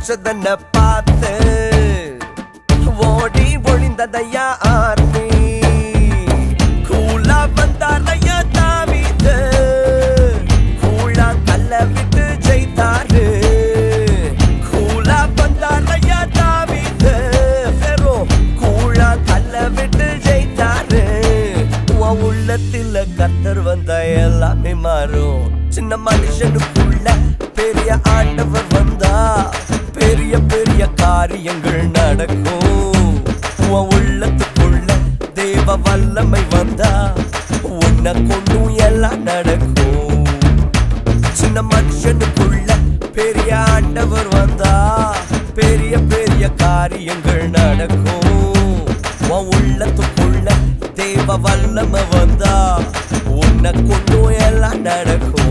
நினைச்சதன்ன பார்த்து ஓடி ஒளிந்ததையா ஆர்மி கூலா வந்தாரையா தாவிது கூழா கல்ல விட்டு ஜெயித்தாரு கூலா வந்தாரையா தாவிது ஃபெரோ கூழா கல்ல விட்டு ஜெயித்தாரு உன் உள்ளத்துல கர்த்தர் வந்தா எல்லாமே மாறும் சின்ன மனுஷனுக்குள்ள பெரிய ஆண்டவர் வந்தா பெரிய பெரிய காரியங்கள் நடக்கும் உன் உள்ளத்துக்குள்ள தேவ வல்லமை வந்தா உன்னை கொண்டும் எல்லாம் நடக்கும் சின்ன மனுஷனுக்குள்ள பெரிய ஆண்டவர் வந்தா பெரிய பெரிய காரியங்கள் நடக்கும் உன் உள்ளத்துக்குள்ள தேவ வல்லமை வந்தா உன்னை கொண்டும் எல்லாம் நடக்கும்